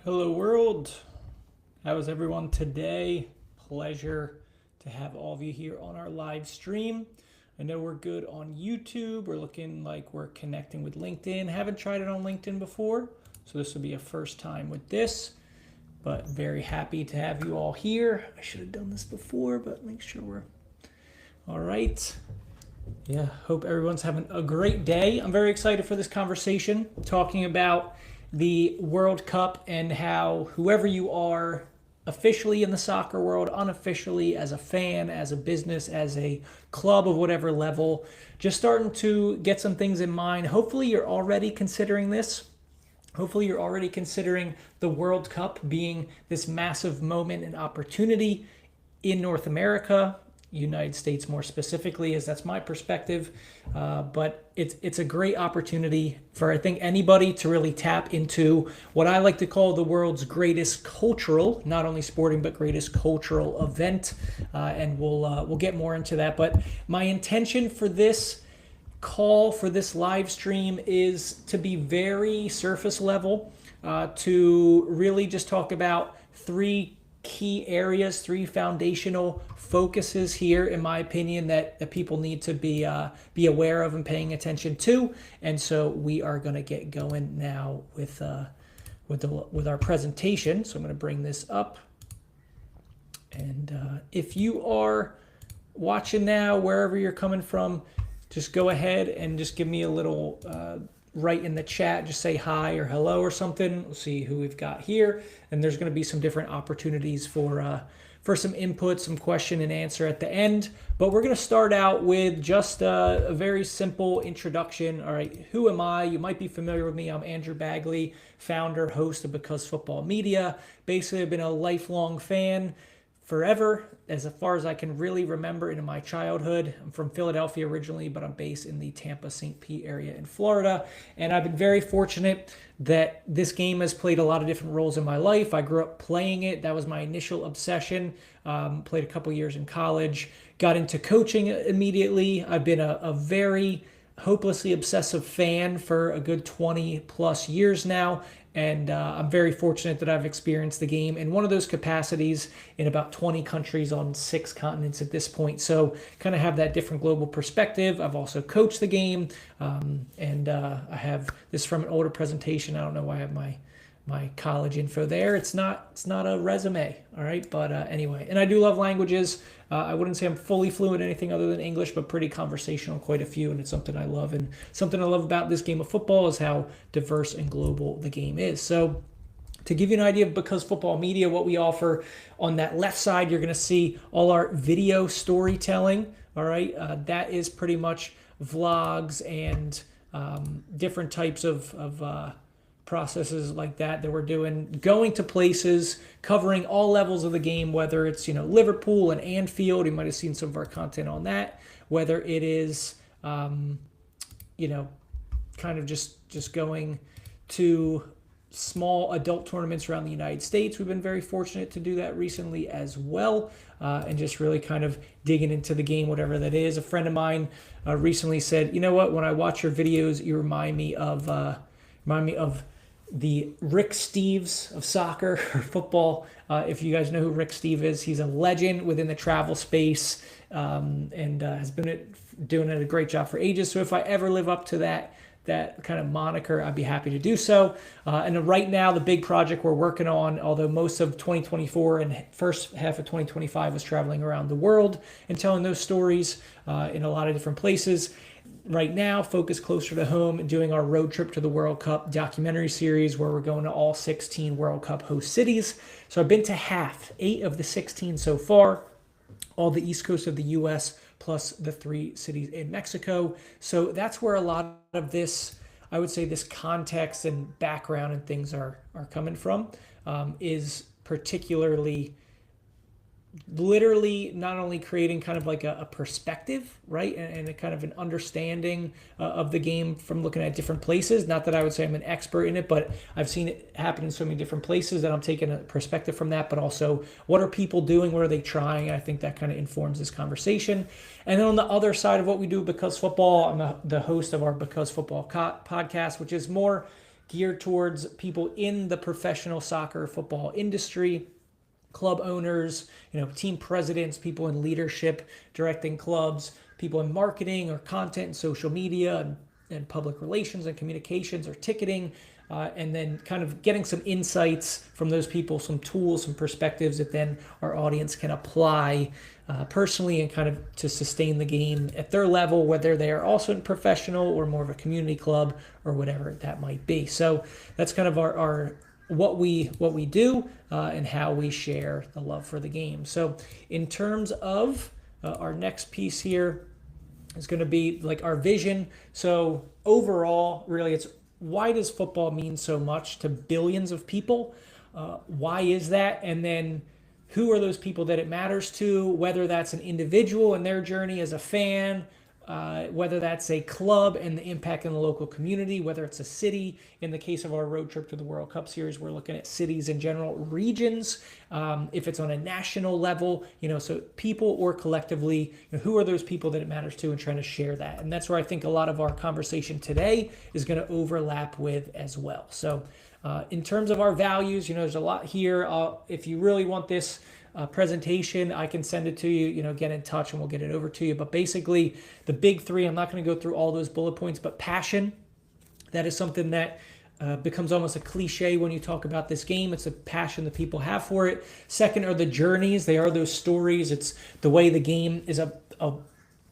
Hello, world. How is everyone today? Pleasure to have all of you here on our live stream. I know we're good on YouTube. We're looking like we're connecting with LinkedIn. Haven't tried it on LinkedIn before, so this will be a first time with this, but very happy to have you all here. I should have done this before, but make sure we're all right. Yeah, hope everyone's having a great day. I'm very excited for this conversation, talking about the World Cup and how whoever you are, officially in the soccer world, unofficially, as a fan, as a business, as a club of whatever level, just starting to get some things in mind. Hopefully you're already considering this. Hopefully you're already considering the World Cup being this massive moment and opportunity in North America, United States more specifically, as that's my perspective. But it's a great opportunity for, I think, anybody to really tap into what I like to call the world's greatest cultural, not only sporting, but greatest cultural event. And we'll get more into that. But my intention for this call, for this live stream, is to be very surface level, to really just talk about three key areas, three foundational focuses here, in my opinion, that people need to be aware of and paying attention to. And so we are going to get going now with our presentation. So I'm going to bring this up. And if you are watching now, wherever you're coming from, just go ahead and just give me a little write in the chat, just say hi or hello or something. We'll see who we've got here. And there's going to be some different opportunities for some input, some question and answer at the end. But we're going to start out with just a very simple introduction. All right, who am I? You might be familiar with me. I'm Andrew Bagley, founder, host of Because Football Media. Basically, I've been a lifelong fan forever, as far as I can really remember in my childhood. I'm from Philadelphia originally, but I'm based in the Tampa, St. Pete area in Florida. And I've been very fortunate that this game has played a lot of different roles in my life. I grew up playing it. That was my initial obsession. Played a couple years in college, got into coaching immediately. I've been a very hopelessly obsessive fan for a good 20 plus years now. And I'm very fortunate that I've experienced the game in one of those capacities in about 20 countries on 6 continents at this point. So kind of have that different global perspective. I've also coached the game. And I have this from an older presentation. I don't know why I have my college info there. It's not a resume. All right. But anyway, and I do love languages. I wouldn't say I'm fully fluent in anything other than English, but pretty conversational, quite a few. And it's something I love. And something I love about this game of football is how diverse and global the game is. So to give you an idea of Because Football Media, what we offer, on that left side, you're going to see all our video storytelling. All right. That is pretty much vlogs and different types of processes like that we're doing, going to places, covering all levels of the game, whether it's Liverpool and Anfield. You might have seen some of our content on that. Whether it is kind of just going to small adult tournaments around the United States. We've been very fortunate to do that recently as well, and just really kind of digging into the game, whatever that is. A friend of mine recently said, "You know what? When I watch your videos, you remind me of the Rick Steves of soccer or football." If you guys know who Rick Steve is, he's a legend within the travel space, and has been doing a great job for ages. So if I ever live up to that kind of moniker, I'd be happy to do so. And right now, the big project we're working on, although most of 2024 and first half of 2025 was traveling around the world and telling those stories in a lot of different places. Right now, focus closer to home and doing our road trip to the World Cup documentary series, where we're going to all 16 World Cup host cities. So I've been to 8 of the 16 so far, all the east coast of the U.S., plus the 3 cities in Mexico. So that's where a lot of this, I would say, this context and background and things are coming from, is particularly literally not only creating kind of like a perspective, right, and a kind of an understanding of the game from looking at different places. Not that I would say I'm an expert in it, but I've seen it happen in so many different places that I'm taking a perspective from that. But also, what are people doing? What are they trying? I think that kind of informs this conversation. And then on the other side of what we do, Because Football, I'm the host of our Because Football podcast, which is more geared towards people in the professional soccer football industry, club owners, team presidents, people in leadership, directing clubs, people in marketing or content and social media and public relations and communications or ticketing, and then kind of getting some insights from those people, some tools, some perspectives that then our audience can apply personally and kind of to sustain the game at their level, whether they are also in professional or more of a community club or whatever that might be. So that's kind of our what we do and how we share the love for the game. So in terms of our next piece here is going to be like our vision. So overall, really, it's why does football mean so much to billions of people? Why is that? And then who are those people that it matters to, whether that's an individual in their journey as a fan, whether that's a club and the impact in the local community, whether it's a city. In the case of our road trip to the World Cup Series, we're looking at cities in general, regions, if it's on a national level, so people or collectively, who are those people that it matters to and trying to share that. And that's where I think a lot of our conversation today is going to overlap with as well. So in terms of our values, there's a lot here. If you really want this presentation, I can send it to you, get in touch and we'll get it over to you. But basically the big three, I'm not going to go through all those bullet points, but passion, that is something that becomes almost a cliche when you talk about this game. It's a passion that people have for it. Second are the journeys. They are those stories. It's the way the game is a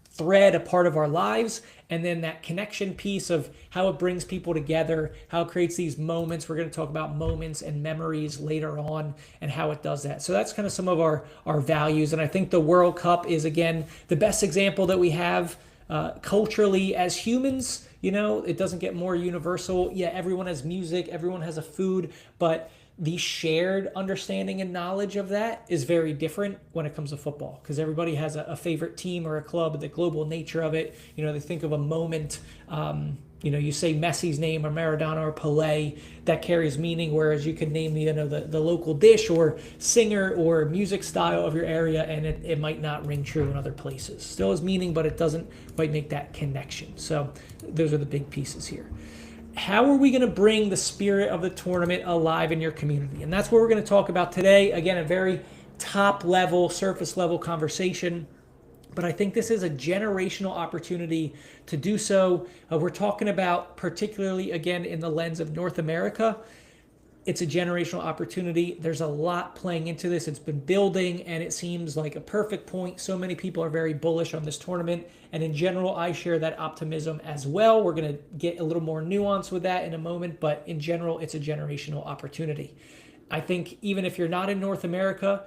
thread, a part of our lives. And then that connection piece of how it brings people together, how it creates these moments. We're going to talk about moments and memories later on and how it does that. So that's kind of some of our values. And I think the World Cup is, again, the best example that we have culturally as humans. It doesn't get more universal. Yeah, everyone has music, everyone has a food, but the shared understanding and knowledge of that is very different when it comes to football, because everybody has a favorite team or a club, the global nature of it. They think of a moment, you say Messi's name or Maradona or Pelé, that carries meaning, whereas you can name the local dish or singer or music style of your area and it might not ring true in other places. Still has meaning, but it doesn't quite make that connection. So those are the big pieces here. How are we going to bring the spirit of the tournament alive in your community? And that's what we're going to talk about today. Again, a very top level, surface level conversation. But I think this is a generational opportunity to do so. We're talking about, particularly, again, in the lens of North America, it's a generational opportunity. There's a lot playing into this. It's been building, and it seems like a perfect point. So many people are very bullish on this tournament. And in general, I share that optimism as well. We're going to get a little more nuance with that in a moment, but in general, it's a generational opportunity. I think even if you're not in North America,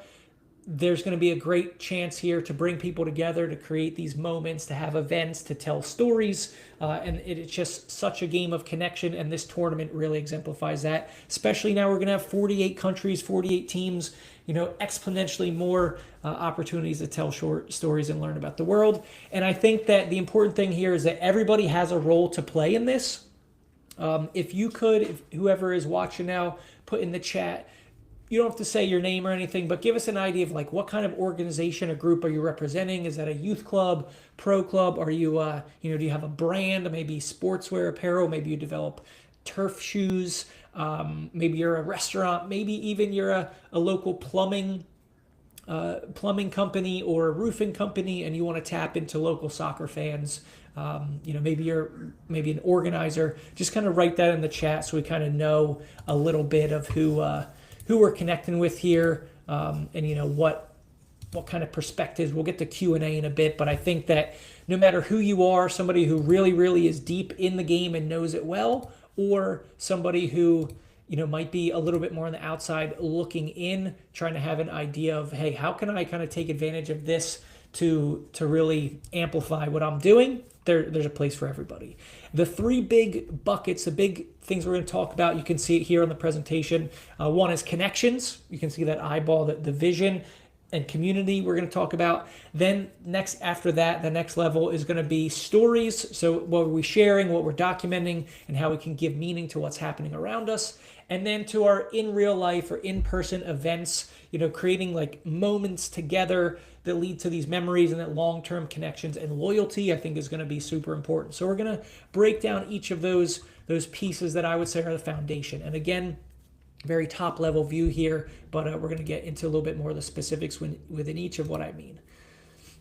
there's going to be a great chance here to bring people together, to create these moments, to have events, to tell stories. And it's just such a game of connection. And this tournament really exemplifies that. Especially now we're going to have 48 countries, 48 teams, exponentially more opportunities to tell short stories and learn about the world. And I think that the important thing here is that everybody has a role to play in this. If whoever is watching now, put in the chat, you don't have to say your name or anything, but give us an idea of like what kind of organization or group are you representing? Is that a youth club, pro club? Are you, do you have a brand, maybe sportswear, apparel? Maybe you develop turf shoes. Maybe you're a restaurant. Maybe even you're a local plumbing company or a roofing company, and you want to tap into local soccer fans. Maybe you're an organizer. Just kind of write that in the chat so we kind of know a little bit of who we're connecting with here, and what kind of perspectives. We'll get to Q&A in a bit, but I think that no matter who you are, somebody who really, really is deep in the game and knows it well, or somebody who might be a little bit more on the outside looking in, trying to have an idea of, hey, how can I kind of take advantage of this to really amplify what I'm doing? There's a place for everybody. The three big buckets, the big things we're going to talk about, you can see it here on the presentation. One is connections. You can see that eyeball, the vision and community we're going to talk about. Then next, after that, the next level is going to be stories. So what are we sharing, what we're documenting, and how we can give meaning to what's happening around us. And then to our in real life or in-person events, creating like moments together that lead to these memories and that long-term connections and loyalty, I think is going to be super important. So we're going to break down each of those those pieces that I would say are the foundation. And again, very top level view here, but we're going to get into a little bit more of the specifics within each of what I mean.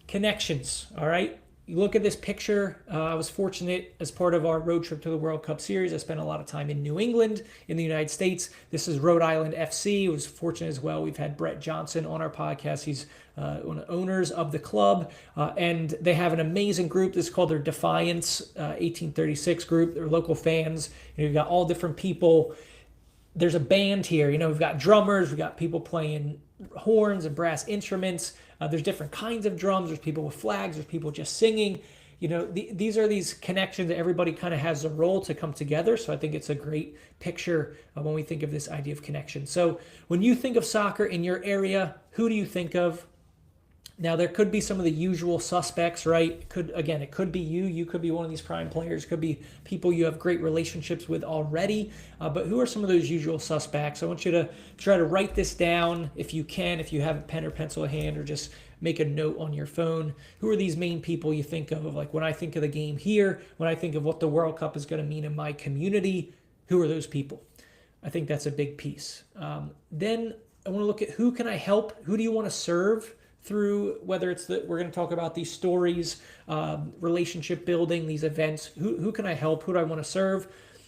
Connections, all right? You look at this picture. I was fortunate as part of our road trip to the World Cup Series. I spent a lot of time in New England in the United States. This is Rhode Island FC. I was fortunate as well. We've had Brett Johnson on our podcast. He's one of the owners of the club, and they have an amazing group. This is called their Defiance 1836 group. They're local fans. You've got all different people. There's a band here. We've got drummers. We've got people playing horns and brass instruments. There's different kinds of drums. There's people with flags. There's people just singing. These are these connections that everybody kind of has a role to come together. So I think it's a great picture when we think of this idea of connection. So when you think of soccer in your area, who do you think of? Now, there could be some of the usual suspects, right? It could be you. You could be one of these prime players. It could be people you have great relationships with already. But who are some of those usual suspects? I want you to try to write this down if you can, if you have a pen or pencil at hand, or just make a note on your phone. Who are these main people you think of? Like when I think of the game here, when I think of what the World Cup is going to mean in my community, who are those people? I think that's a big piece. Then I want to look at who can I help? Who do you want to serve? Through whether it's that we're going to talk about these stories, relationship building, these events. Who can I help? Who do I want to serve?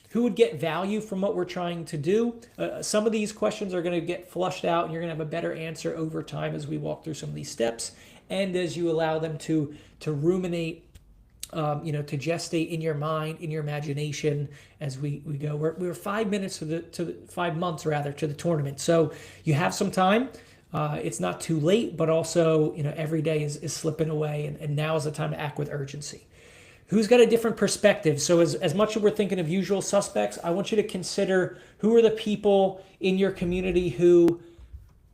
Who would get value from what we're trying to do? Some of these questions are going to get flushed out, and you're going to have a better answer over time as we walk through some of these steps, and as you allow them to ruminate, to gestate in your mind, in your imagination as we go. We're 5 minutes to 5 months rather to the tournament, so you have some time. It's not too late, but also, every day is slipping away, and now is the time to act with urgency. Who's got a different perspective? So as much as we're thinking of usual suspects, I want you to consider who are the people in your community who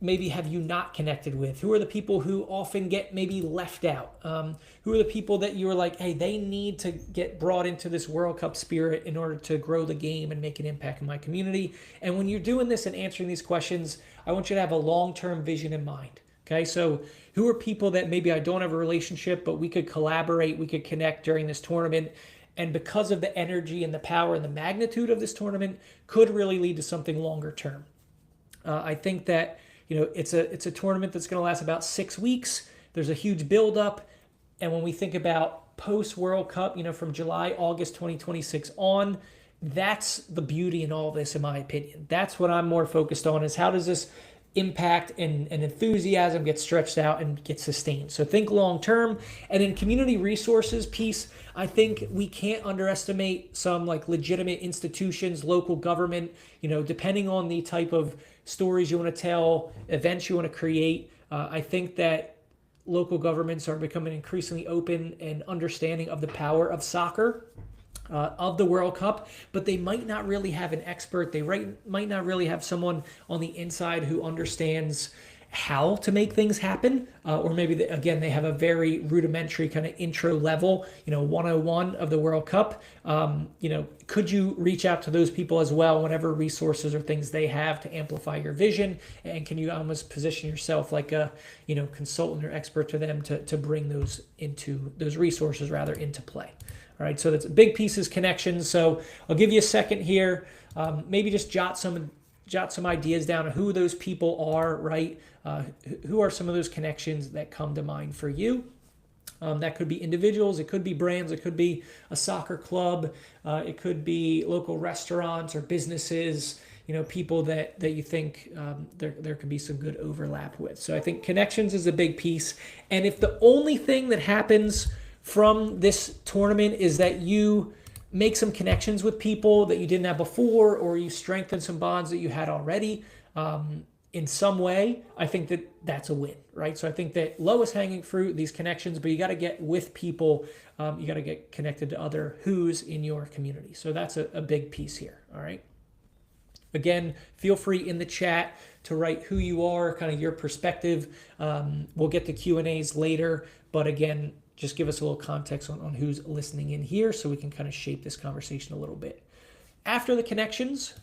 maybe have you not connected with? Who are the people who often get maybe left out? Who are the people that you are like, hey, they need to get brought into this World Cup spirit in order to grow the game and make an impact in my community? And when you're doing this and answering these questions, I want you to have a long-term vision in mind. Okay, so who are people that maybe I don't have a relationship, but we could collaborate, we could connect during this tournament, and because of the energy and the power and the magnitude of this tournament, could really lead to something longer term. I think that it's a tournament that's going to last about 6 weeks. There's a huge buildup, and when we think about post World Cup, from July, August 2026 on, that's the beauty in all this, in my opinion. That's what I'm more focused on, is how does this impact and enthusiasm get stretched out and get sustained. So think long term. And in community resources piece, I think we can't underestimate some like legitimate institutions, local government, depending on the type of stories you want to tell, events you want to create. I think that local governments are becoming increasingly open and understanding of the power of soccer, of the World Cup, but they might not really have an expert. They might not really have someone on the inside who understands how to make things happen, or maybe they have a very rudimentary kind of intro level, 101 of the World Cup. Could you reach out to those people as well, whatever resources or things they have to amplify your vision? And can you almost position yourself like a, consultant or expert to them to bring those resources into play? All right, so that's a big piece is connections. So I'll give you a second here. Maybe just jot some ideas down on who those people are, right? Who are some of those connections that come to mind for you? That could be individuals, it could be brands, it could be a soccer club, it could be local restaurants or businesses, people that you think there could be some good overlap with. So I think connections is a big piece. And if the only thing that happens from this tournament is that you make some connections with people that you didn't have before, or you strengthen some bonds that you had already in some way, I think that that's a win, right? So I think that lowest hanging fruit, these connections, but you got to get with people. You got to get connected to other who's in your community. So that's a big piece here, all right? Again, feel free in the chat to write who you are, kind of your perspective. We'll get to Q&As later, but again, just give us a little context on who's listening in here so we can kind of shape this conversation a little bit. After the connections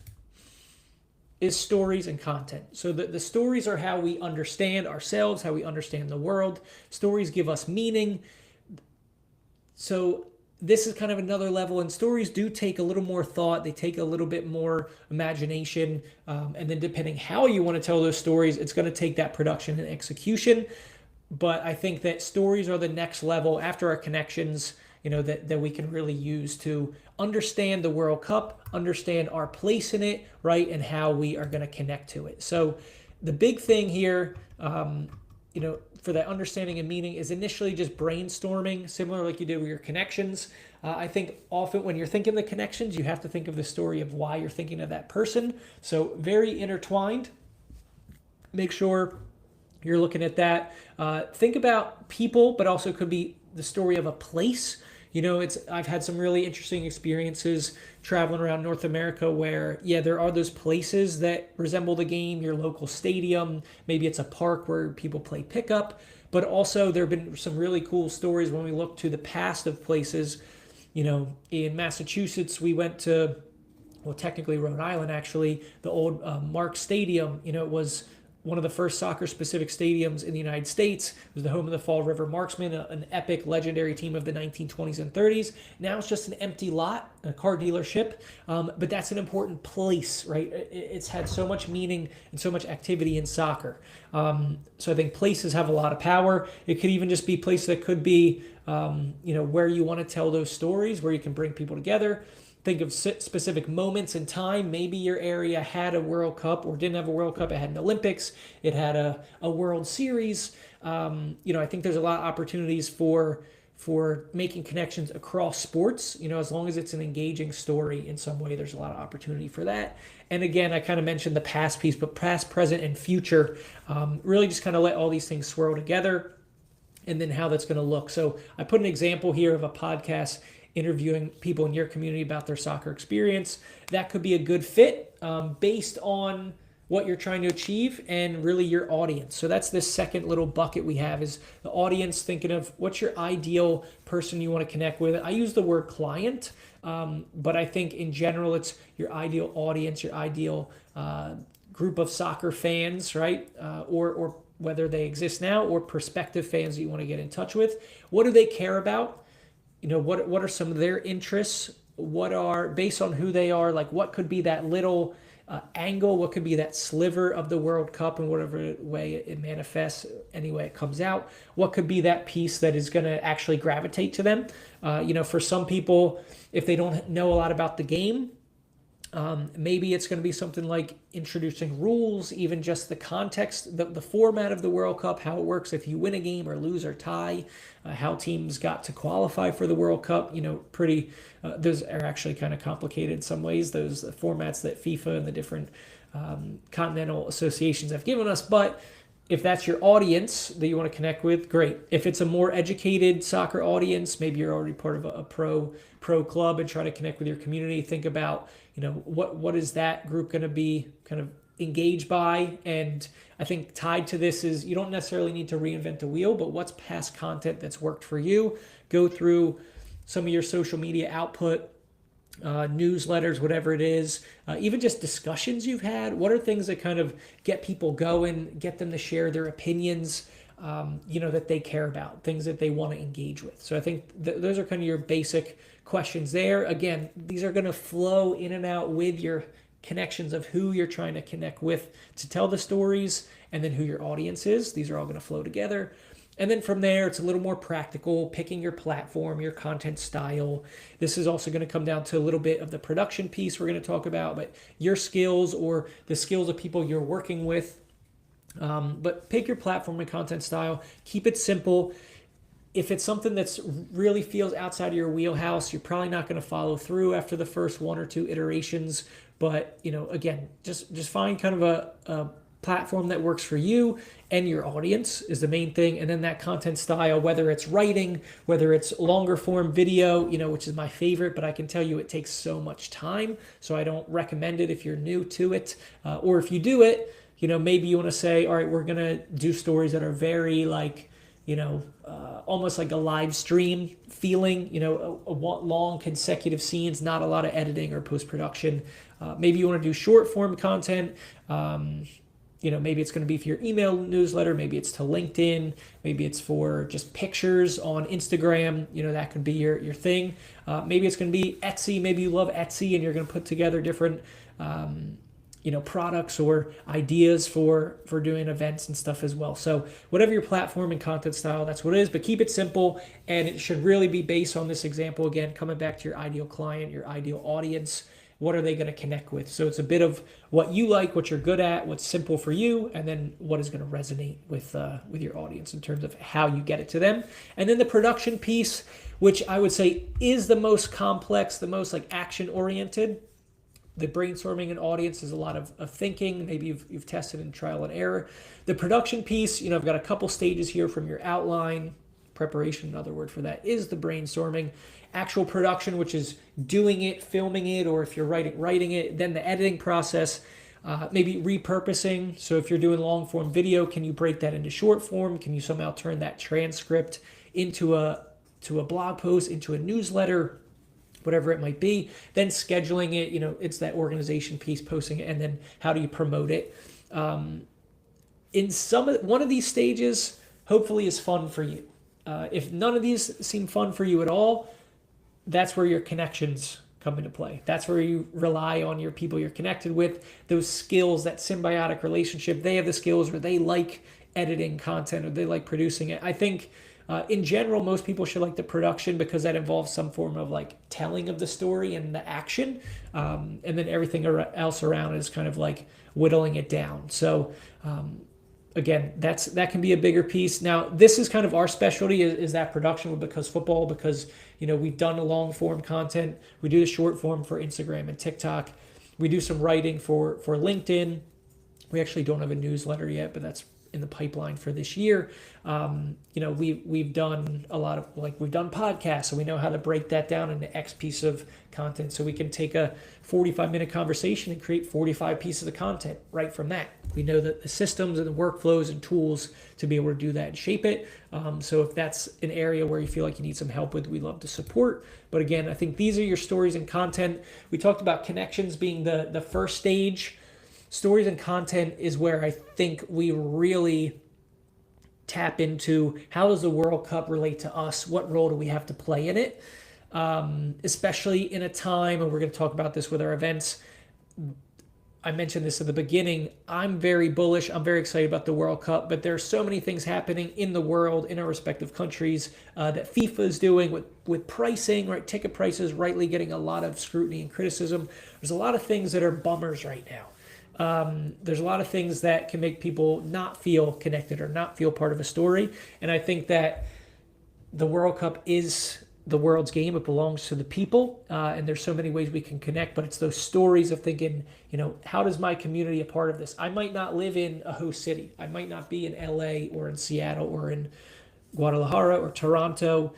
is stories and content. So the stories are how we understand ourselves, how we understand the world. Stories give us meaning. So this is kind of another level, and stories do take a little more thought. They take a little bit more imagination, and then depending how you want to tell those stories, it's going to take that production and execution. But I think that stories are the next level after our connections, that we can really use to understand the World Cup, understand our place in it, right, and how we are going to connect to it. So the big thing here, for that understanding and meaning is initially just brainstorming, similar like you did with your connections. I think often when you're thinking the connections, you have to think of the story of why you're thinking of that person. So very intertwined. Make sure you're looking at that. Think about people, but also could be the story of a place. I've had some really interesting experiences traveling around North America where, there are those places that resemble the game, your local stadium. Maybe it's a park where people play pickup. But also there have been some really cool stories when we look to the past of places. In Massachusetts, we went to, technically Rhode Island, actually, the old Mark Stadium. It was one of the first soccer-specific stadiums in the United States. It was the home of the Fall River Marksmen, an epic, legendary team of the 1920s and 30s. Now it's just an empty lot, a car dealership, but that's an important place, right? It's had so much meaning and so much activity in soccer. So I think places have a lot of power. It could even just be places that could be, where you want to tell those stories, where you can bring people together. Think of specific moments in time. Maybe your area had a World Cup or didn't have a World Cup. It had an Olympics. It had a World Series. I think there's a lot of opportunities for making connections across sports. As long as it's an engaging story in some way, there's a lot of opportunity for that. And again, I kind of mentioned the past piece, but past, present, and future. Really just kind of let all these things swirl together and then how that's going to look. So I put an example here of a podcast interviewing people in your community about their soccer experience. That could be a good fit based on what you're trying to achieve and really your audience. So that's this second little bucket we have is the audience, thinking of what's your ideal person you want to connect with. I use the word client, but I think in general it's your ideal audience, your ideal group of soccer fans, right? Or whether they exist now or prospective fans that you want to get in touch with. What do they care about? What are some of their interests? What are, based on who they are, like what could be that little angle? What could be that sliver of the World Cup in whatever way it manifests, any way it comes out? What could be that piece that is going to actually gravitate to them? For some people, if they don't know a lot about the game, maybe it's going to be something like introducing rules, even just the context, the format of the World Cup, how it works if you win a game or lose or tie, how teams got to qualify for the World Cup. Those are actually kind of complicated in some ways, those formats that FIFA and the different continental associations have given us. But if that's your audience that you want to connect with, great. If it's a more educated soccer audience, maybe you're already part of a pro club and try to connect with your community. Think about, what is that group going to be kind of engaged by? And I think tied to this is you don't necessarily need to reinvent the wheel, but what's past content that's worked for you? Go through some of your social media output, newsletters, whatever it is, even just discussions you've had. What are things that kind of get people going, get them to share their opinions, that they care about, things that they want to engage with? So I think those are kind of your basic questions there. Again, these are going to flow in and out with your connections of who you're trying to connect with to tell the stories, and then who your audience is. These are all going to flow together. And then from there, it's a little more practical, picking your platform, your content style. This is also going to come down to a little bit of the production piece we're going to talk about, but your skills or the skills of people you're working with. But pick your platform and content style. Keep it simple. If it's something that's really feels outside of your wheelhouse, you're probably not going to follow through after the first one or two iterations. But, again, just find kind of a platform that works for you and your audience is the main thing. And then that content style, whether it's writing, whether it's longer form video, which is my favorite, but I can tell you it takes so much time. So I don't recommend it if you're new to it. Or if you do it, maybe you want to say, all right, we're going to do stories that are very almost like a live stream feeling, a long consecutive scenes, not a lot of editing or post-production. Maybe you want to do short form content. maybe it's going to be for your email newsletter, maybe it's to LinkedIn, maybe it's for just pictures on Instagram, that could be your thing. Maybe it's going to be Etsy, maybe you love Etsy and you're going to put together different products or ideas for doing events and stuff as well. So whatever your platform and content style, that's what it is, but keep it simple, and it should really be based on this example. Again, coming back to your ideal client, your ideal audience, what are they going to connect with? So it's a bit of what you like, what you're good at, what's simple for you, and then what is going to resonate with your audience in terms of how you get it to them. And then the production piece, which I would say is the most complex, the most like action oriented. The brainstorming and audience is a lot of thinking. Maybe you've tested in trial and error. The production piece, I've got a couple stages here from your outline. Preparation, another word for that, is the brainstorming. Actual production, which is doing it, filming it, or if you're writing it, then the editing process, maybe repurposing. So if you're doing long form video, can you break that into short form? Can you somehow turn that transcript into a blog post, into a newsletter, whatever it might be? Then scheduling it, it's that organization piece, posting it, and then how do you promote it? In one of these stages, hopefully is fun for you. If none of these seem fun for you at all, that's where your connections come into play. That's where you rely on your people you're connected with, those skills, that symbiotic relationship. They have the skills where they like editing content or they like producing it. I think in general, most people should like the production because that involves some form of like telling of the story and the action. And then everything else around is kind of like whittling it down. So again, that can be a bigger piece. Now, this is kind of our specialty is that production because football, because we've done a long form content. We do the short form for Instagram and TikTok. We do some writing for LinkedIn. We actually don't have a newsletter yet, but that's in the pipeline for this year. We've done a lot of we've done podcasts, so we know how to break that down into X piece of content. So we can take a 45-minute conversation and create 45 pieces of content right from that. We know that the systems and the workflows and tools to be able to do that and shape it. So if that's an area where you feel like you need some help with, we'd love to support. But again, I think these are your stories and content. We talked about connections being the first stage. Stories and content is where I think we really tap into how does the World Cup relate to us? What role do we have to play in it? Especially in a time, and we're going to talk about this with our events. I mentioned this at the beginning. I'm very bullish. I'm very excited about the World Cup, but there are so many things happening in the world, in our respective countries, that FIFA is doing with pricing, right? Ticket prices rightly getting a lot of scrutiny and criticism. There's a lot of things that are bummers right now. There's a lot of things that can make people not feel connected or not feel part of a story. And I think that the World Cup is the world's game. It belongs to the people. And there's so many ways we can connect, but it's those stories of thinking, how does my community a part of this? I might not live in a host city. I might not be in LA or in Seattle or in Guadalajara or Toronto.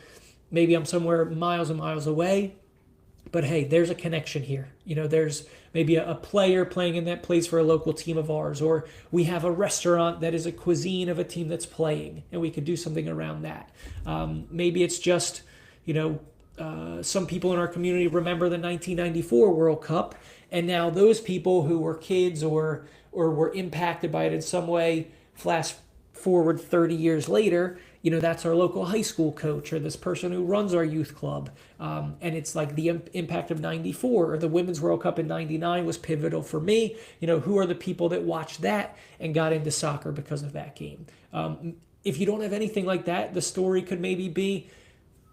Maybe I'm somewhere miles and miles away. But hey, there's a connection here. There's maybe a player playing in that place for a local team of ours, or we have a restaurant that is a cuisine of a team that's playing, and we could do something around that. Maybe it's just, some people in our community remember the 1994 World Cup, and now those people who were kids or were impacted by it in some way, flash forward 30 years later, that's our local high school coach or this person who runs our youth club. And it's like the impact of 94 or the Women's World Cup in 99 was pivotal for me. Who are the people that watched that and got into soccer because of that game? If you don't have anything like that, the story could maybe be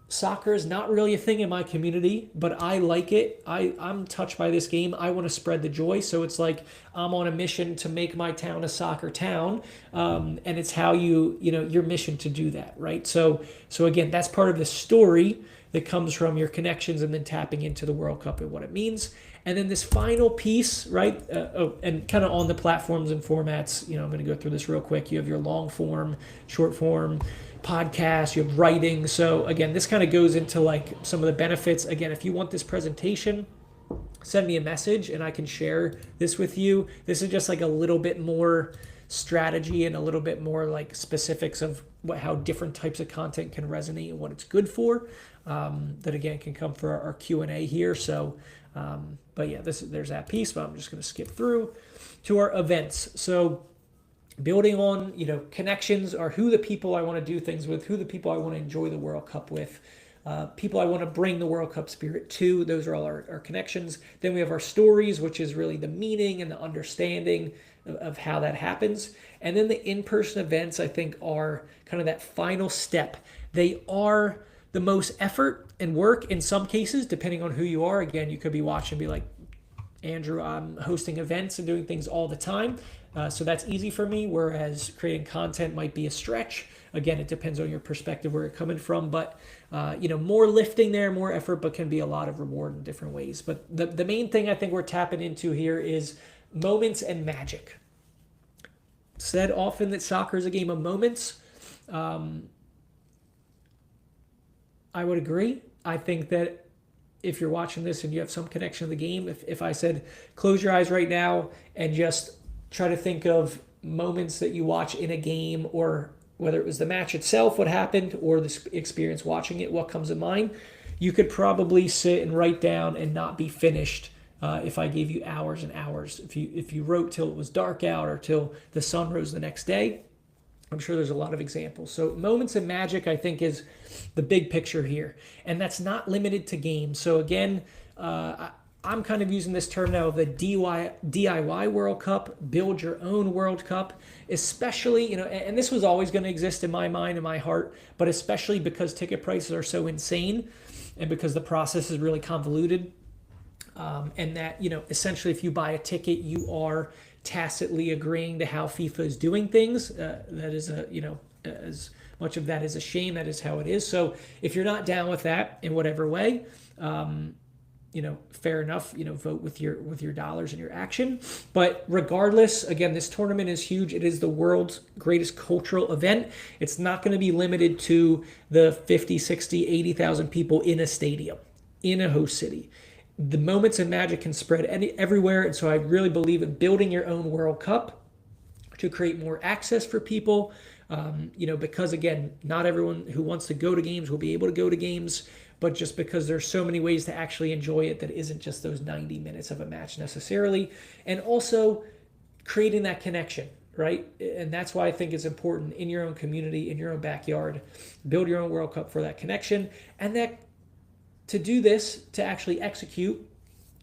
soccer is not really a thing in my community, but I like it. I'm touched by this game. I want to spread the joy. So it's like I'm on a mission to make my town a soccer town. And it's how your mission to do that, right? So again, that's part of the story that comes from your connections and then tapping into the World Cup and what it means. And then this final piece, right? And kind of on the platforms and formats, I'm going to go through this real quick. You have your long form, short form, podcast, you have writing. So again, this kind of goes into like some of the benefits. Again, if you want this presentation, send me a message and I can share this with you. This is just like a little bit more strategy and a little bit more like specifics of how different types of content can resonate and what it's good for. That again can come for our Q&A here. So, but yeah, there's that piece, but I'm just going to skip through to our events. So building on, connections are who the people I want to do things with, who the people I want to enjoy the World Cup with, people I want to bring the World Cup spirit to. Those are all our connections. Then we have our stories, which is really the meaning and the understanding of how that happens. And then the in-person events, I think, are kind of that final step. They are the most effort and work in some cases, depending on who you are. Again, you could be watching and be like, Andrew, I'm hosting events and doing things all the time. So that's easy for me, whereas creating content might be a stretch. Again, it depends on your perspective, where you're coming from. But, more lifting there, more effort, but can be a lot of reward in different ways. But the main thing I think we're tapping into here is moments and magic. Said often that soccer is a game of moments. I would agree. I think that if you're watching this and you have some connection to the game, if I said close your eyes right now and just try to think of moments that you watch in a game, or whether it was the match itself, what happened, or the experience watching it, what comes to mind, you could probably sit and write down and not be finished if I gave you hours and hours. If you wrote till it was dark out or till the sun rose the next day, I'm sure there's a lot of examples. So moments and magic, I think, is the big picture here. And that's not limited to games. So again, I'm kind of using this term now of the DIY World Cup, build your own World Cup, especially, and this was always going to exist in my mind and my heart, but especially because ticket prices are so insane and because the process is really convoluted. And that, essentially if you buy a ticket, you are tacitly agreeing to how FIFA is doing things. That is as much of that is a shame. That is how it is. So if you're not down with that in whatever way, fair enough, vote with your dollars and your action. But regardless, again, this tournament is huge. It is the world's greatest cultural event. It's not going to be limited to the 50, 60, 80,000 people in a stadium, in a host city. The moments and magic can spread everywhere. And so I really believe in building your own World Cup to create more access for people. Because again, not everyone who wants to go to games will be able to go to games, but just because there's so many ways to actually enjoy it that isn't just those 90 minutes of a match necessarily. And also creating that connection, right? And that's why I think it's important in your own community, in your own backyard, build your own World Cup for that connection. And that to do this, to actually execute,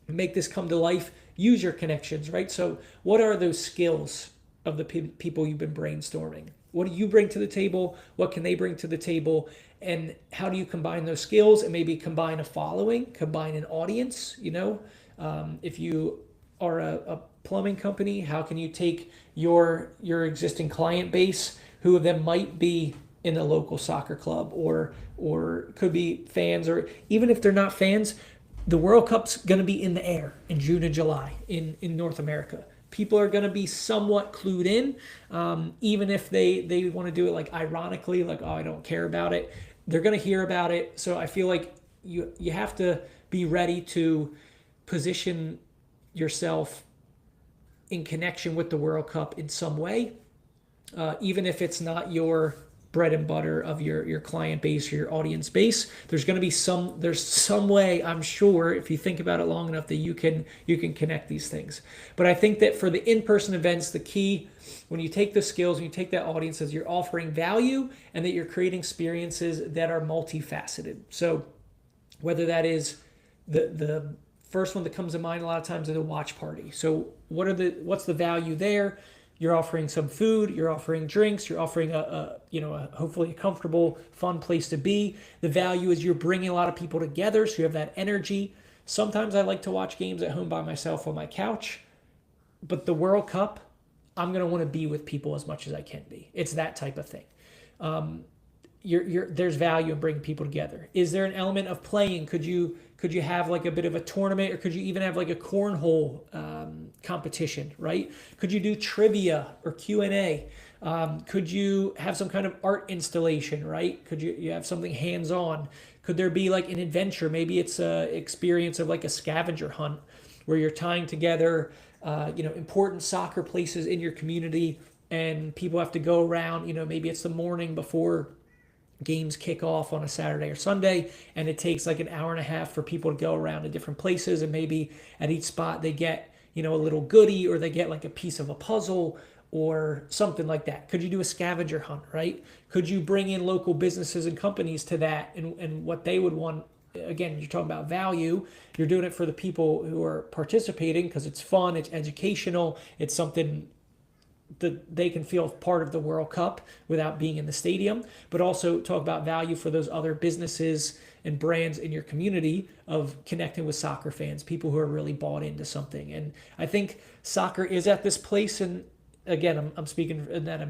make this come to life, use your connections, right? So what are those skills of the people you've been brainstorming? What do you bring to the table? What can they bring to the table? And how do you combine those skills and maybe combine a following, combine an audience? If you are a plumbing company, how can you take your existing client base, who of them might be in a local soccer club or could be fans, or even if they're not fans, the World Cup's going to be in the air in June and July in North America. People are going to be somewhat clued in, even if they want to do it like ironically, like, oh, I don't care about it. They're going to hear about it. So I feel like you have to be ready to position yourself in connection with the World Cup in some way, even if it's not your bread and butter of your client base or your audience base. There's going to be some way, I'm sure, if you think about it long enough, that you can connect these things. But I think that for the in-person events, the key, when you take the skills, when you take that audience, is you're offering value and that you're creating experiences that are multifaceted. So whether that is the first one that comes to mind a lot of times is a watch party. So what's the value there? You're offering some food, you're offering drinks, you're offering a hopefully a comfortable, fun place to be. The value is you're bringing a lot of people together, so you have that energy. Sometimes I like to watch games at home by myself on my couch, but the World Cup, I'm going to want to be with people as much as I can be. It's that type of thing. There's value in bringing people together. Is there an element of playing? Could you have like a bit of a tournament, or could you even have like a cornhole competition, right? Could you do trivia or Q&A? Could you have some kind of art installation, right? Could you have something hands-on? Could there be like an adventure? Maybe it's a experience of like a scavenger hunt where you're tying together, important soccer places in your community, and people have to go around, maybe it's the morning before games kick off on a Saturday or Sunday, and it takes like an hour and a half for people to go around to different places, and maybe at each spot they get, a little goodie, or they get like a piece of a puzzle, or something like that? Could you do a scavenger hunt, right? Could you bring in local businesses and companies to that, and what they would want? Again, you're talking about value. You're doing it for the people who are participating because it's fun, it's educational, it's something that they can feel part of the World Cup without being in the stadium, but also talk about value for those other businesses and brands in your community of connecting with soccer fans, people who are really bought into something. And I think soccer is at this place, and again, I'm speaking in that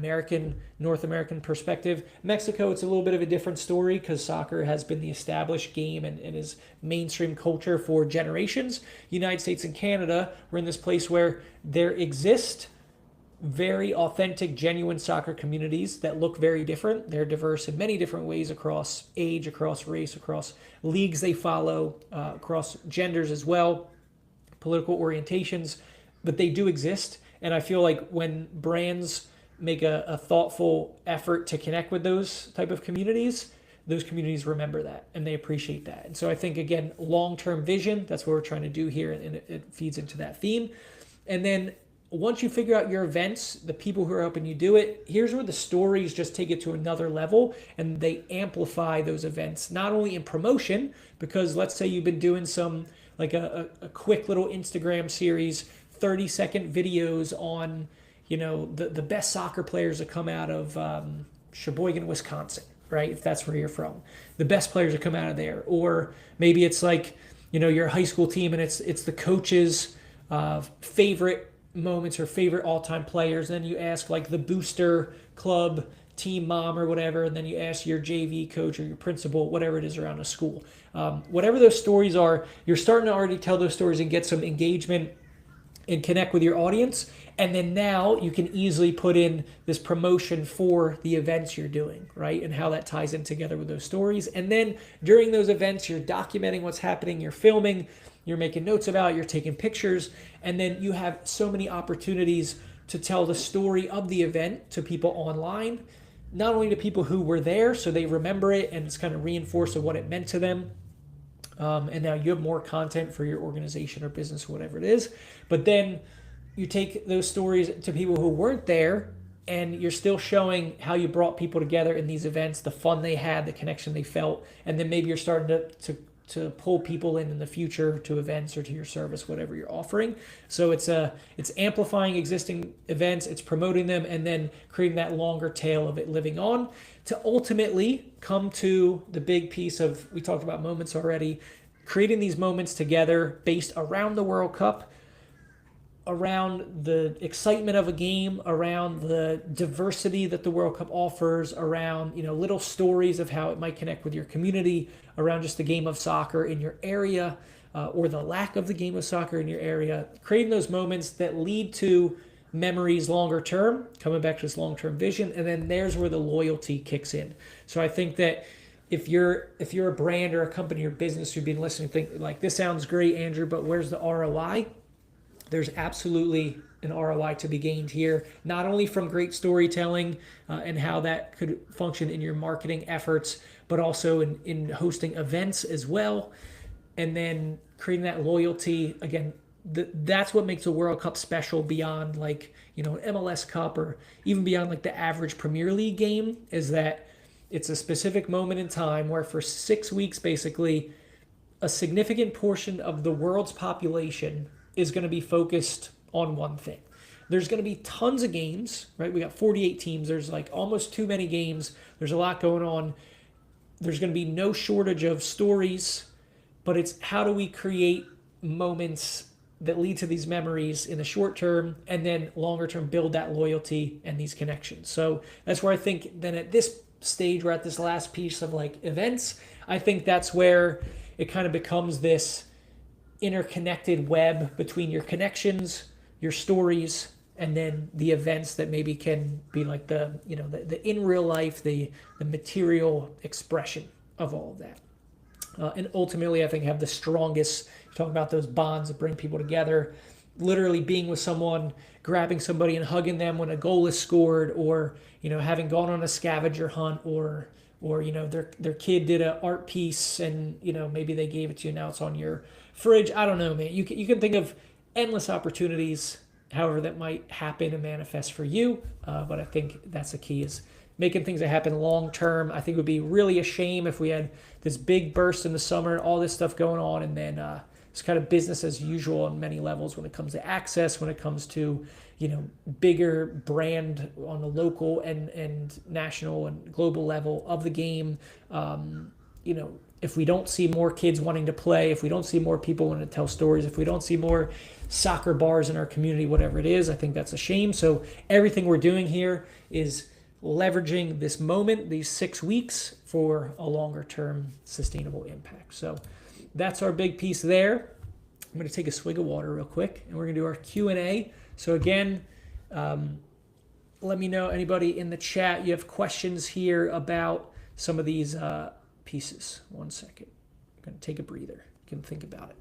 North American perspective. Mexico, it's a little bit of a different story because soccer has been the established game and is mainstream culture for generations. United States and Canada, we're in this place where there exist very authentic, genuine soccer communities that look very different. They're diverse in many different ways across age, across race, across leagues they follow, across genders as well, political orientations, but they do exist. And I feel like when brands make a thoughtful effort to connect with those type of communities, those communities remember that and they appreciate that. And so I think, again, long-term vision, that's what we're trying to do here, and it feeds into that theme. And then once you figure out your events, the people who are helping you do it, here's where the stories just take it to another level and they amplify those events, not only in promotion, because let's say you've been doing some, like a quick little Instagram series, 30-second videos on, the best soccer players that come out of Sheboygan, Wisconsin, right? If that's where you're from, the best players that come out of there. Or maybe it's like, your high school team and it's the coach's favorite moments or favorite all-time players. Then you ask like the booster club team mom or whatever, and then you ask your JV coach or your principal, whatever it is around a school. Whatever those stories are, you're starting to already tell those stories and get some engagement and connect with your audience. And then now you can easily put in this promotion for the events you're doing, right? And how that ties in together with those stories. And then during those events, you're documenting what's happening, you're filming, you're making notes about it, you're taking pictures, and then you have so many opportunities to tell the story of the event to people online, not only to people who were there so they remember it and it's kind of reinforced of what it meant to them. And now you have more content for your organization or business, whatever it is. But then you take those stories to people who weren't there and you're still showing how you brought people together in these events, the fun they had, the connection they felt, and then maybe you're starting to pull people in the future to events or to your service, whatever you're offering. So it's amplifying existing events, it's promoting them, and then creating that longer tail of it living on to ultimately come to the big piece of, we talked about moments already, creating these moments together based around the World Cup, around the excitement of a game, around the diversity that the World Cup offers, around little stories of how it might connect with your community, around just the game of soccer in your area, or the lack of the game of soccer in your area, creating those moments that lead to memories longer term, coming back to this long-term vision, and then there's where the loyalty kicks in. So I think that if you're a brand or a company or business who've been listening, think like, this sounds great, Andrew, but where's the ROI? There's absolutely an ROI to be gained here, not only from great storytelling and how that could function in your marketing efforts, but also in hosting events as well. And then creating that loyalty. Again, that's what makes a World Cup special beyond like, an MLS Cup or even beyond like the average Premier League game, is that it's a specific moment in time where for 6 weeks, basically, a significant portion of the world's population is going to be focused on one thing. There's going to be tons of games, right? We got 48 teams. There's like almost too many games. There's a lot going on. There's going to be no shortage of stories, but it's how do we create moments that lead to these memories in the short term and then longer term build that loyalty and these connections. So that's where I think then at this stage, we're at this last piece of like events. I think that's where it kind of becomes this interconnected web between your connections, your stories, and then the events that maybe can be like the in real life, the material expression of all of that. And ultimately, I think have the strongest, talking about those bonds that bring people together, literally being with someone, grabbing somebody and hugging them when a goal is scored, or, having gone on a scavenger hunt, or their kid did an art piece and, maybe they gave it to you, now it's on your fridge. I don't know, man. You can think of endless opportunities however that might happen and manifest for you. But I think that's the key, is making things that happen long term. I think it would be really a shame if we had this big burst in the summer, all this stuff going on, and then it's kind of business as usual on many levels when it comes to access, when it comes to, you know, bigger brand on the local and national and global level of the game. You know, if we don't see more kids wanting to play, if we don't see more people wanting to tell stories, if we don't see more soccer bars in our community, whatever it is, I think that's a shame. So everything we're doing here is leveraging this moment, these 6 weeks, for a longer term sustainable impact. So that's our big piece there. I'm going to take a swig of water real quick, and we're going to do our Q&A. So again, let me know, anybody in the chat, you have questions here about some of these pieces. 1 second. I'm going to take a breather. You can think about it.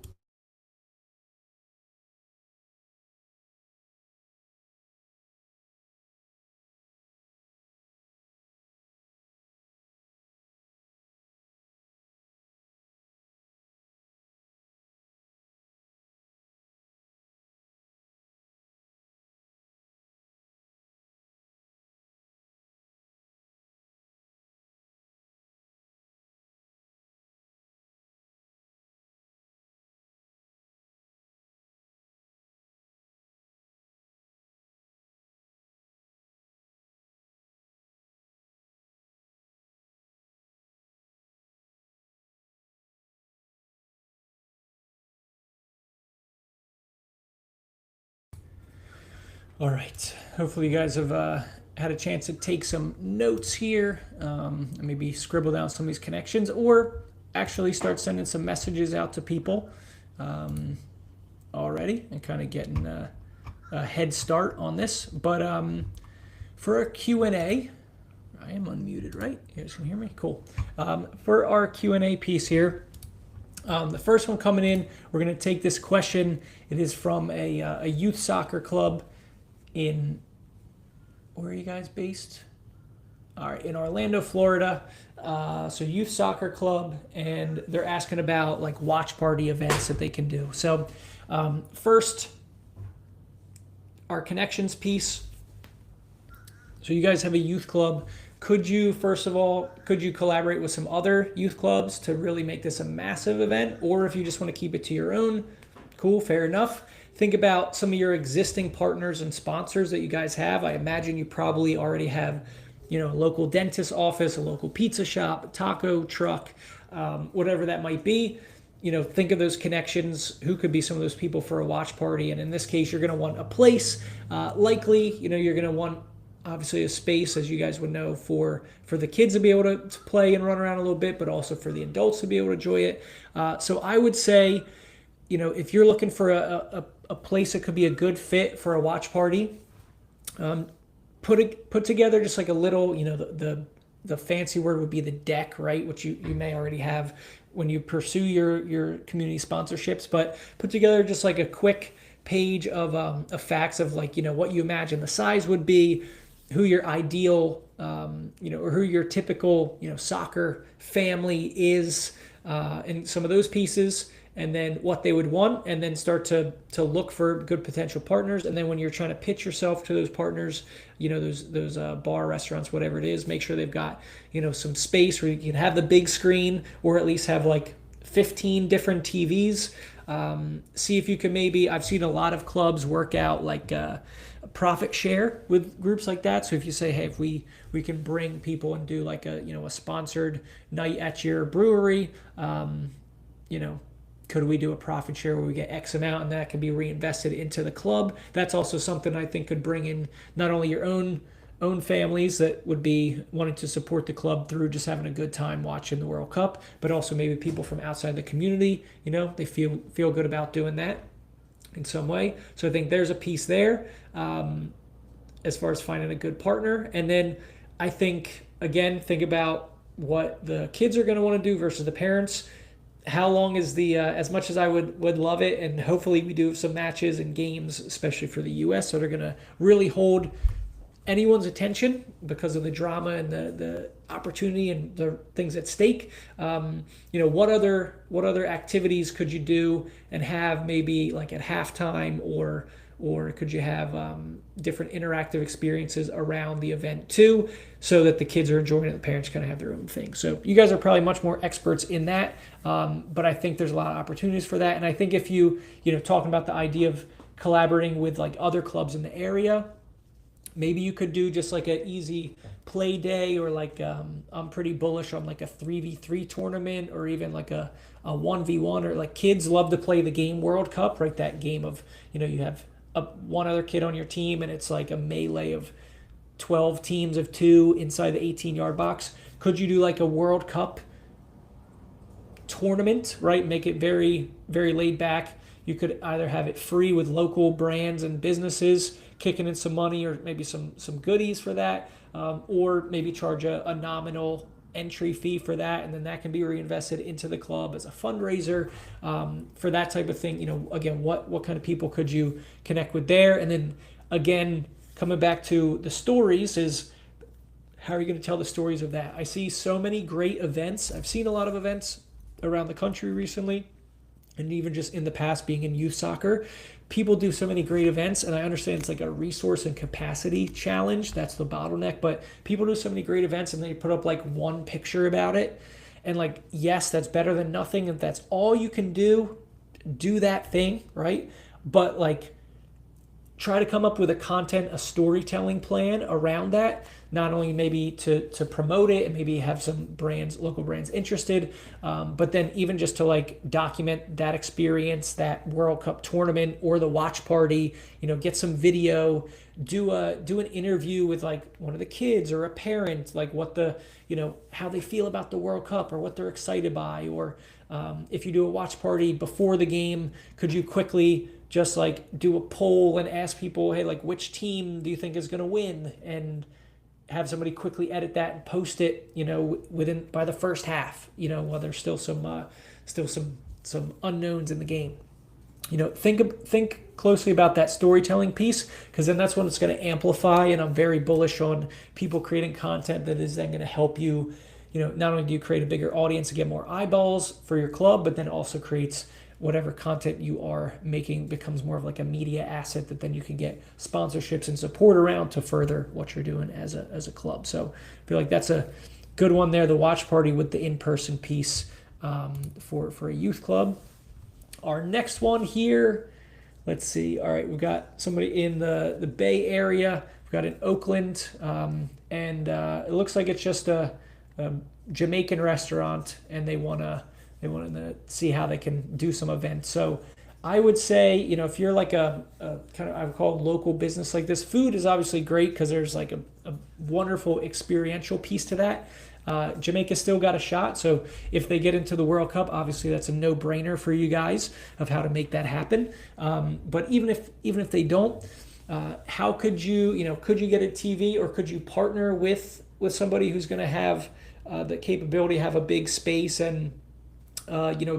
All right. Hopefully you guys have had a chance to take some notes here, and maybe scribble down some of these connections, or actually start sending some messages out to people already, and kind of getting a head start on this. But for our Q&A, I am unmuted, right? You guys can hear me? Cool. For our Q&A piece here, the first one coming in, we're going to take this question. It is from a youth soccer club in, where are you guys based? All right, in Orlando, Florida. So youth soccer club, and they're asking about like watch party events that they can do. So first, our connections piece. So you guys have a youth club. Could you, first of all, could you collaborate with some other youth clubs to really make this a massive event? Or if you just want to keep it to your own, cool, fair enough. Think about some of your existing partners and sponsors that you guys have. I imagine you probably already have, you know, a local dentist office, a local pizza shop, a taco truck, whatever that might be. You know, think of those connections. Who could be some of those people for a watch party? And in this case, you're going to want a place. Likely, you know, you're going to want obviously a space, as you guys would know, for the kids to be able to play and run around a little bit, but also for the adults to be able to enjoy it. So I would say, you know, if you're looking for a place that could be a good fit for a watch party, put together just like a little, you know, the fancy word would be the deck, right? Which you may already have when you pursue your community sponsorships, but put together just like a quick page of facts of, like, you know, what you imagine the size would be, who your ideal, you know, or who your typical, you know, soccer family is, and some of those pieces, and then what they would want, and then start to look for good potential partners. And then when you're trying to pitch yourself to those partners, you know, those bar, restaurants, whatever it is, make sure they've got, you know, some space where you can have the big screen, or at least have like 15 different TVs. See if you can maybe, I've seen a lot of clubs work out like a profit share with groups like that. So if you say, hey, if we can bring people and do like a, you know, a sponsored night at your brewery, you know, could we do a profit share where we get X amount and that can be reinvested into the club? That's also something I think could bring in not only your own families that would be wanting to support the club through just having a good time watching the World Cup, but also maybe people from outside the community, you know, they feel good about doing that in some way. So I think there's a piece there, as far as finding a good partner. And then I think, again, think about what the kids are going to want to do versus the parents. How long is the, as much as I would love it, and hopefully we do some matches and games, especially for the U.S., so they're going to really hold anyone's attention because of the drama and the opportunity and the things at stake. You know, what other activities could you do and have maybe like at halftime or or could you have different interactive experiences around the event too, so that the kids are enjoying it, the parents kind of have their own thing. So you guys are probably much more experts in that, but I think there's a lot of opportunities for that. And I think if you talking about the idea of collaborating with like other clubs in the area, maybe you could do just like an easy play day, or like I'm pretty bullish on like a 3v3 tournament, or even like a 1v1, or like kids love to play the game World Cup, right? That game of, you have one other kid on your team and it's like a melee of 12 teams of 2 inside the 18-yard box. Could you do like a World Cup tournament, right? Make it very, very laid back. You could either have it free with local brands and businesses kicking in some money, or maybe some goodies for that, or maybe charge a nominal entry fee for that, and then that can be reinvested into the club as a fundraiser for that type of thing. Again, what kind of people could you connect with there? And then again, coming back to the stories, is how are you going to tell the stories of that? I see so many great events. I've seen a lot of events around the country recently, and even just in the past being in youth soccer, people do so many great events, and I understand it's like a resource and capacity challenge. That's the bottleneck, but people do so many great events and they put up like one picture about it. And like, yes, that's better than nothing. If that's all you can do that thing, right? But like, try to come up with a storytelling plan around that, not only maybe to promote it and maybe have some local brands interested, but then even just to like document that experience, that World Cup tournament or the watch party, get some video, do an interview with like one of the kids or a parent, like what how they feel about the World Cup or what they're excited by, or if you do a watch party before the game, could you quickly just like do a poll and ask people, hey, like which team do you think is going to win? And have somebody quickly edit that and post it, by the first half, while there's still some unknowns in the game. Think closely about that storytelling piece, because then that's when it's going to amplify. And I'm very bullish on people creating content that is then going to help you. Not only do you create a bigger audience and get more eyeballs for your club, but then also creates whatever content you are making becomes more of like a media asset that then you can get sponsorships and support around to further what you're doing as a club. So I feel like that's a good one there, the watch party with the in-person piece for a youth club. Our next one here, let's see. All right, we've got somebody in the Bay Area. We've got in Oakland, and it looks like it's just a Jamaican restaurant, and they want to see how they can do some events. So I would say, if you're like a kind of, I would call it local business like this, food is obviously great because there's like a wonderful experiential piece to that. Jamaica still got a shot. So if they get into the World Cup, obviously that's a no-brainer for you guys of how to make that happen. But even if they don't, how could you get a TV, or could you partner with somebody who's going to have the capability to have a big space and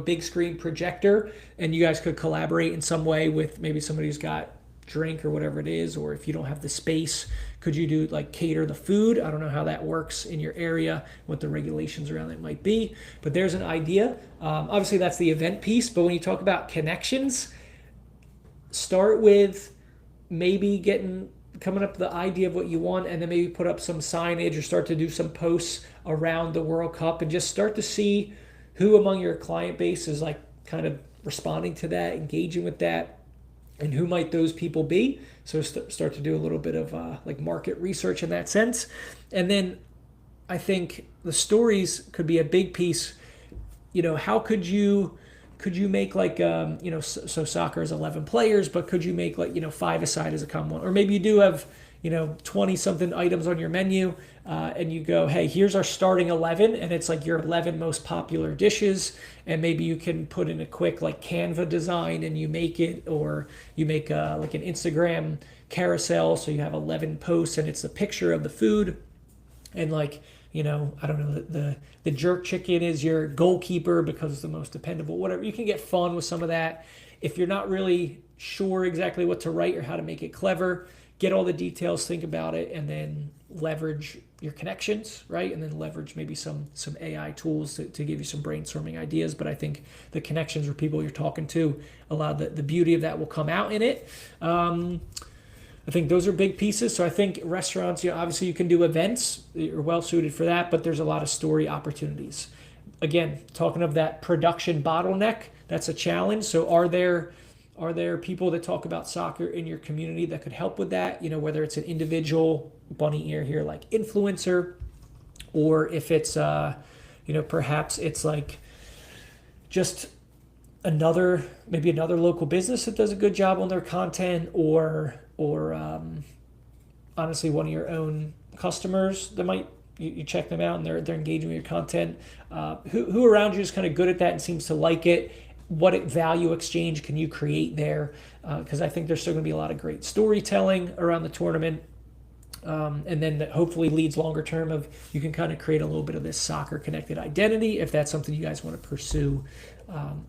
big screen projector, and you guys could collaborate in some way with maybe somebody who's got drink or whatever it is, or if you don't have the space, could you do like cater the food? I don't know how that works in your area, what the regulations around that might be, but there's an idea. Obviously that's the event piece, but when you talk about connections, start with maybe coming up with the idea of what you want, and then maybe put up some signage or start to do some posts around the World Cup, and just start to see who among your client base is like kind of responding to that, engaging with that, and who might those people be. So start to do a little bit of like market research in that sense. And then I think the stories could be a big piece. How could you make like, so soccer is 11 players, but could you make like, 5 aside as a common one? Or maybe you do have, 20 something items on your menu, and you go, hey, here's our starting 11, and it's like your 11 most popular dishes, and maybe you can put in a quick like Canva design and you make it, or you make like an Instagram carousel, so you have 11 posts and it's a picture of the food, and like, I don't know, the jerk chicken is your goalkeeper because it's the most dependable, whatever. You can get fun with some of that. If you're not really sure exactly what to write or how to make it clever, get all the details, think about it, and then leverage your connections, right? And then leverage maybe some AI tools to give you some brainstorming ideas. But I think the connections with people you're talking to, a lot of the beauty of that will come out in it. I think those are big pieces. So I think restaurants, obviously you can do events. You're well suited for that, but there's a lot of story opportunities. Again, talking of that production bottleneck, that's a challenge. So are there people that talk about soccer in your community that could help with that? Whether it's an individual bunny ear here like influencer, or if it's perhaps it's like just maybe another local business that does a good job on their content, or honestly one of your own customers that might you check them out and they're engaging with your content. Who around you is kind of good at that and seems to like it? What value exchange can you create there? Because I think there's still going to be a lot of great storytelling around the tournament. And then that hopefully leads longer term of you can kind of create a little bit of this soccer connected identity if that's something you guys want to pursue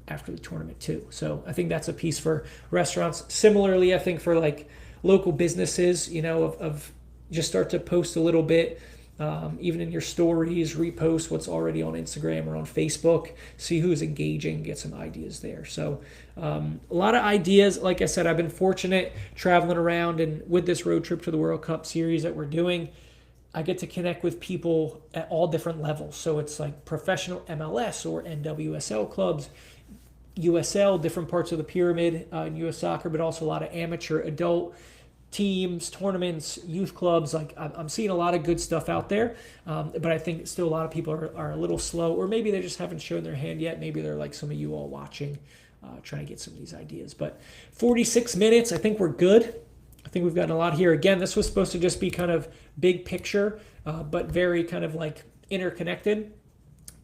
after the tournament too. So I think that's a piece for restaurants. Similarly, I think for like local businesses, of just start to post a little bit, even in your stories, repost what's already on Instagram or on Facebook, see who's engaging, get some ideas there. So a lot of ideas. Like I said, I've been fortunate traveling around, and with this road trip to the World Cup series that we're doing, I get to connect with people at all different levels. So it's like professional MLS or NWSL clubs, USL, different parts of the pyramid in U.S. soccer, but also a lot of amateur adult teams, tournaments, youth clubs. Like I'm seeing a lot of good stuff out there, but I think still a lot of people are a little slow, or maybe they just haven't shown their hand yet. Maybe they're like some of you all watching, trying to get some of these ideas. But 46 minutes, I think we're good. I think we've gotten a lot here. Again, this was supposed to just be kind of big picture, but very kind of like interconnected.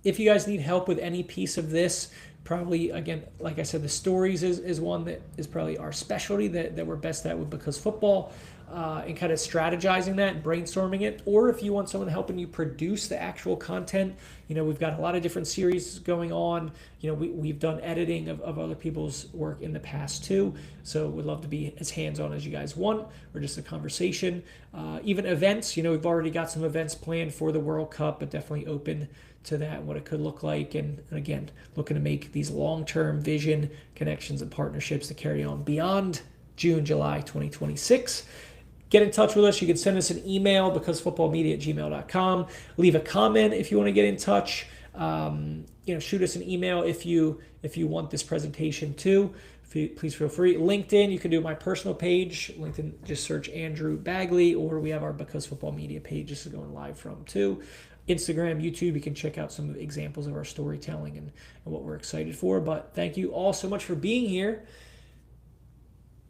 If you guys need help with any piece of this, probably, again, like I said, the stories is one that is probably our specialty that we're best at with Because Football, and kind of strategizing that and brainstorming it. Or if you want someone helping you produce the actual content, we've got a lot of different series going on. We've done editing of other people's work in the past too. So we'd love to be as hands-on as you guys want, or just a conversation. Even events, we've already got some events planned for the World Cup, but definitely open to that and what it could look like. And again, looking to make these long-term vision connections and partnerships to carry on beyond June, July 2026. Get in touch with us. You can send us an email, becausefootballmedia@gmail.com. Leave a comment if you want to get in touch. Shoot us an email if you want this presentation too. Please feel free. LinkedIn, you can do my personal page. LinkedIn, just search Andrew Bagley, or we have our Because Football Media page. This is going live from too. Instagram, YouTube, you can check out some examples of our storytelling and what we're excited for. But thank you all so much for being here.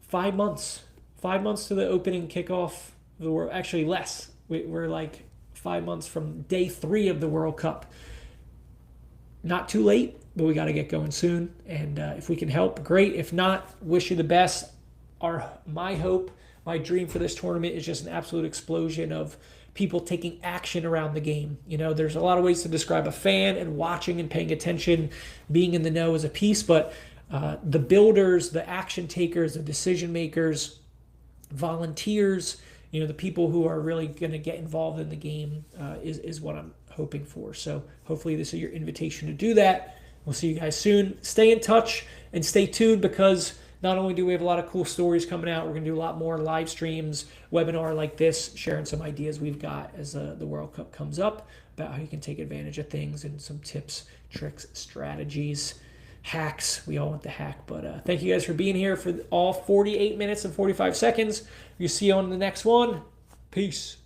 5 months. 5 months to the opening kickoff of the World. Actually, less. We're like 5 months from day 3 of the World Cup. Not too late, but we got to get going soon. And if we can help, great. If not, wish you the best. My hope, my dream for this tournament is just an absolute explosion of people taking action around the game. There's a lot of ways to describe a fan, and watching and paying attention, being in the know is a piece, but the builders, the action takers, the decision makers, volunteers, the people who are really going to get involved in the game is what I'm hoping for. So hopefully this is your invitation to do that. We'll see you guys soon. Stay in touch and stay tuned, because not only do we have a lot of cool stories coming out, we're going to do a lot more live streams, webinar like this, sharing some ideas we've got as the World Cup comes up about how you can take advantage of things, and some tips, tricks, strategies, hacks. We all want the hack. But thank you guys for being here for all 48 minutes and 45 seconds. We'll see you on the next one. Peace.